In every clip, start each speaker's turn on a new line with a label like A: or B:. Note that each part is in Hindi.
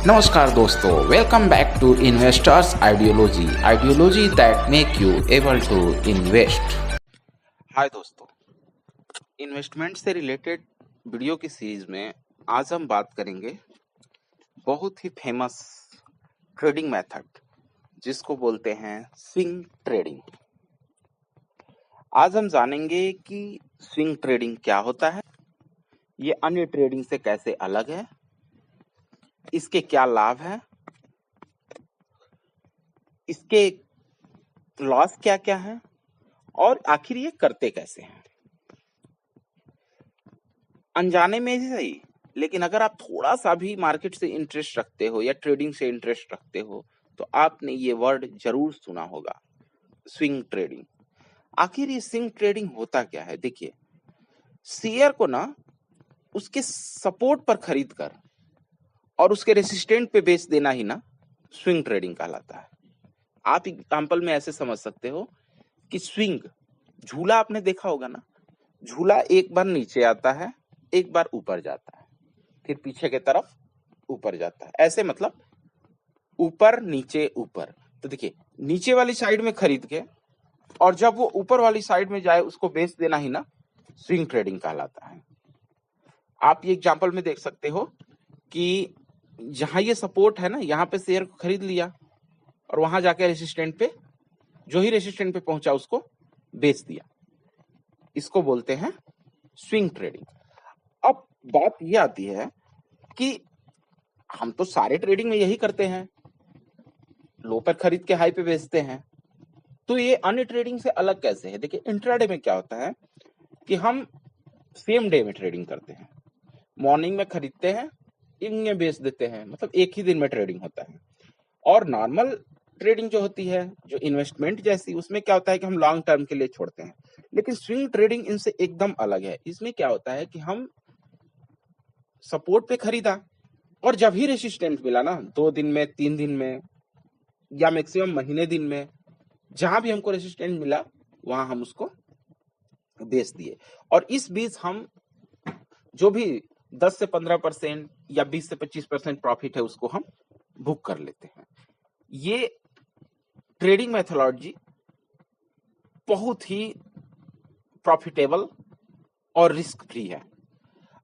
A: नमस्कार दोस्तों, welcome back to investors ideology that make you able to invest. Hi दोस्तों, इन्वेस्टमेंट से रिलेटेड वीडियो की सीरीज में आज हम बात करेंगे बहुत ही फेमस ट्रेडिंग मेथड जिसको बोलते हैं स्विंग ट्रेडिंग। आज हम जानेंगे कि स्विंग ट्रेडिंग क्या होता है, ये अन्य ट्रेडिंग से कैसे अलग है, इसके क्या लाभ हैं, इसके लॉस क्या क्या हैं और आखिर ये करते कैसे हैं। अनजाने में ही सही, लेकिन अगर आप थोड़ा सा भी मार्केट से इंटरेस्ट रखते हो या ट्रेडिंग से इंटरेस्ट रखते हो तो आपने ये वर्ड जरूर सुना होगा, स्विंग ट्रेडिंग। आखिर ये स्विंग ट्रेडिंग होता क्या है? देखिए, शेयर को ना उसके सपोर्ट पर खरीद कर और उसके रेसिस्टेंट पे बेच देना ही ना स्विंग ट्रेडिंग कहलाता है। आप एग्जांपल में ऐसे समझ सकते हो कि स्विंग झूला आपने देखा होगा ना, झूला एक बार नीचे आता है, एक बार ऊपर जाता है, फिर पीछे के तरफ ऊपर जाता है, ऐसे मतलब ऊपर नीचे ऊपर। तो देखिए, नीचे वाली साइड में खरीद के और जब वो ऊपर वाली साइड में जाए उसको बेच देना ही ना स्विंग ट्रेडिंग कहलाता है। आप ये एग्जांपल में देख सकते हो कि जहां ये सपोर्ट है ना, यहाँ पे शेयर को खरीद लिया और वहां जाके रेसिस्टेंट पे, जो ही रेसिस्टेंट पे पहुंचा उसको बेच दिया। इसको बोलते हैं स्विंग ट्रेडिंग। अब बात ये आती है कि हम तो सारे ट्रेडिंग में यही करते हैं, लो पर खरीद के हाई पे बेचते हैं। तो ये अन्य ट्रेडिंग से अलग कैसे है? देखिए, इंट्राडे में क्या होता है कि हम सेम डे में ट्रेडिंग करते हैं, मॉर्निंग में खरीदते हैं, इवनिंग में बेच देते हैं, मतलब एक ही दिन में ट्रेडिंग होता है। और नॉर्मल ट्रेडिंग जो होती है, जो इन्वेस्टमेंट जैसी, उसमें क्या होता है कि हम लॉन्ग टर्म के लिए छोड़ते हैं। लेकिन स्विंग ट्रेडिंग इनसे एकदम अलग है। इसमें क्या होता है कि हम सपोर्ट पे खरीदा और जब ही रेसिस्टेंट मिला ना, 2 दिन में, 3 दिन में या मैक्सिमम महीने दिन में, जहां भी हमको रेसिस्टेंट मिला वहां हम उसको बेच दिए। और इस बीच हम जो भी 10 से 15% या 20 से 25% प्रॉफिट है उसको हम बुक कर लेते हैं। ये ट्रेडिंग मेथोडोलॉजी बहुत ही प्रॉफिटेबल और रिस्क फ्री है।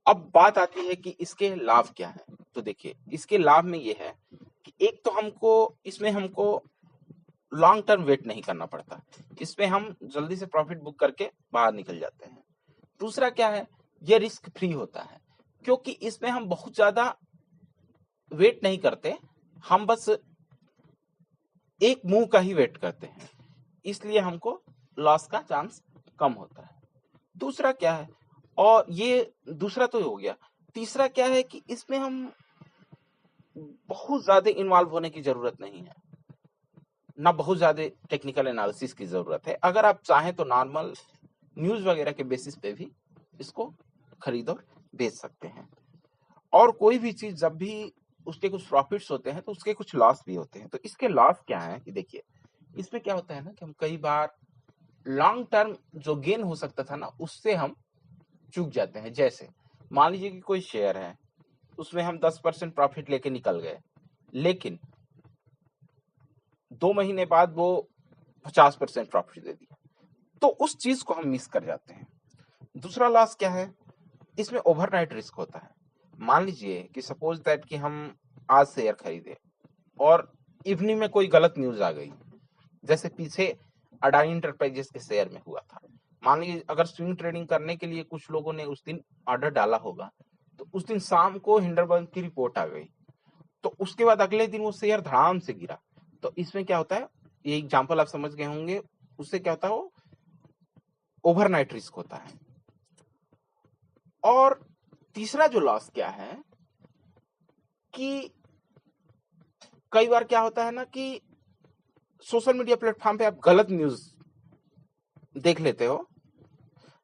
A: अब बात आती है कि इसके लाभ क्या है। तो देखिए, इसके लाभ में ये है कि एक तो इसमें हमको लॉन्ग टर्म वेट नहीं करना पड़ता, इसमें हम जल्दी से प्रॉफिट बुक करके बाहर निकल जाते हैं। दूसरा क्या है, ये रिस्क फ्री होता है, क्योंकि इसमें हम बहुत ज्यादा वेट नहीं करते, हम बस एक मूव का ही वेट करते हैं, इसलिए हमको लॉस का चांस कम होता है। दूसरा क्या है, और ये दूसरा तो हो गया, तीसरा क्या है कि इसमें हम बहुत ज्यादा इन्वॉल्व होने की जरूरत नहीं है, ना बहुत ज्यादा टेक्निकल एनालिसिस की जरूरत है। अगर आप चाहें तो नॉर्मल न्यूज वगैरह के बेसिस पे भी इसको खरीद और बेच सकते हैं। और कोई भी चीज जब भी उसके कुछ प्रॉफिट्स होते हैं तो उसके कुछ लॉस भी होते हैं। तो इसके लॉस क्या है कि देखिए, इसमें क्या होता है ना कि हम कई बार लॉन्ग टर्म जो गेन हो सकता था ना, उससे हम चूक जाते हैं। जैसे मान लीजिए कि कोई शेयर है, उसमें हम 10% प्रॉफिट लेके निकल गए, लेकिन 2 महीने बाद वो 50% प्रॉफिट दे दिया, तो उस चीज को हम मिस कर जाते हैं। दूसरा लॉस क्या है, इसमें ओवरनाइट रिस्क होता है। मान लीजिए कि सपोज दैट कि हम आज शेयर खरीदे और इवनिंग में कोई गलत न्यूज आ गई, जैसे पीछे अडानी इंटरप्राइजेस के शेयर में हुआ था। मान लीजिए अगर स्विंग ट्रेडिंग करने के लिए कुछ लोगों ने उस दिन ऑर्डर डाला होगा, तो उस दिन शाम को हिंडरबर्ग की रिपोर्ट आ गई, तो उसके बाद अगले दिन वो शेयर धड़ाम से गिरा। तो इसमें क्या होता है, ये एग्जांपल आप समझ गए होंगे, उससे क्या होता है, वो ओवरनाइट रिस्क होता है। और तीसरा जो लॉस क्या है कि कई बार क्या होता है ना कि सोशल मीडिया प्लेटफॉर्म पे आप गलत न्यूज देख लेते हो,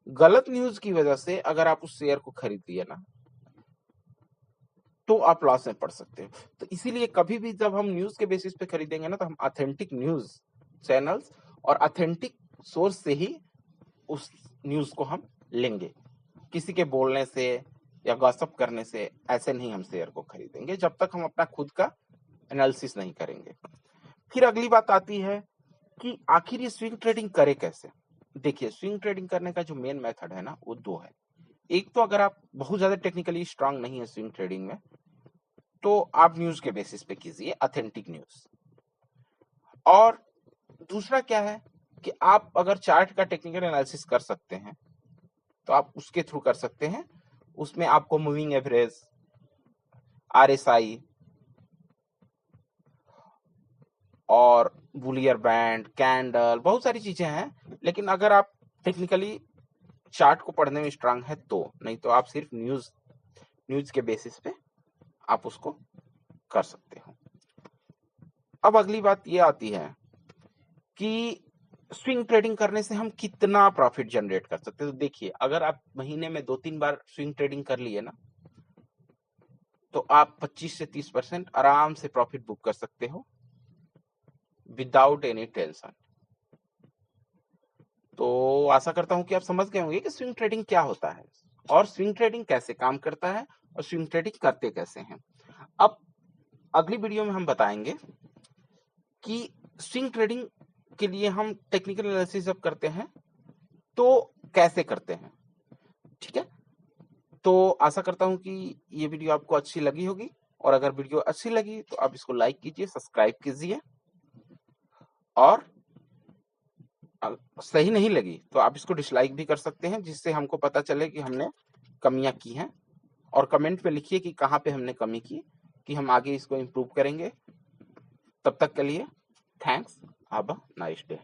A: गलत न्यूज की वजह से अगर आप उस शेयर को खरीद लिए ना, तो आप लॉस में पड़ सकते हो। तो इसीलिए कभी भी जब हम न्यूज के बेसिस पे खरीदेंगे ना, तो हम ऑथेंटिक न्यूज चैनल्स और ऑथेंटिक सोर्स से ही उस न्यूज को हम लेंगे। किसी के बोलने से या गॉसिप करने से ऐसे नहीं हम शेयर को खरीदेंगे जब तक हम अपना खुद का एनालिसिस नहीं करेंगे। फिर अगली बात आती है कि आखिर ये स्विंग ट्रेडिंग करे कैसे। देखिए, स्विंग ट्रेडिंग करने का जो मेन मेथड है ना, वो दो है। एक तो अगर आप बहुत ज्यादा टेक्निकली स्ट्रांग नहीं है स्विंग ट्रेडिंग में, तो आप न्यूज के बेसिस पे कीजिए, ऑथेंटिक न्यूज। और दूसरा क्या है कि आप अगर चार्ट का टेक्निकल एनालिसिस कर सकते हैं तो आप उसके थ्रू कर सकते हैं। उसमें आपको मूविंग एवरेज, आरएसआई और बुलियर बैंड, कैंडल, बहुत सारी चीजें हैं। लेकिन अगर आप टेक्निकली चार्ट को पढ़ने में स्ट्रांग है तो, नहीं तो आप सिर्फ न्यूज के बेसिस पे आप उसको कर सकते हो। अब अगली बात ये आती है कि स्विंग ट्रेडिंग करने से हम कितना प्रॉफिट जनरेट कर सकते हैं। तो देखिए, अगर आप महीने में 2-3 बार स्विंग ट्रेडिंग कर लिए ना, तो आप 25 से 30% आराम से प्रॉफिट बुक कर सकते हो विदाउट एनी टेंशन। तो आशा करता हूं कि आप समझ गए होंगे कि स्विंग ट्रेडिंग क्या होता है और स्विंग ट्रेडिंग कैसे काम करता है और स्विंग ट्रेडिंग करते कैसे हैं। अब अगली वीडियो में हम बताएंगे कि स्विंग ट्रेडिंग के लिए हम टेक्निकल एनालिसिस जब करते हैं तो कैसे करते हैं। ठीक है, तो आशा करता हूं कि ये वीडियो आपको अच्छी लगी होगी, और अगर वीडियो अच्छी लगी तो आप इसको लाइक कीजिए, सब्सक्राइब कीजिए, और सही नहीं लगी तो आप इसको डिसलाइक भी कर सकते हैं, जिससे हमको पता चले कि हमने कमियां की हैं। और कमेंट पे लिखिए कि कहाँ पे हमने कमी की, कि हम आगे इसको इम्प्रूव करेंगे। तब तक के लिए thanks, have a nice day.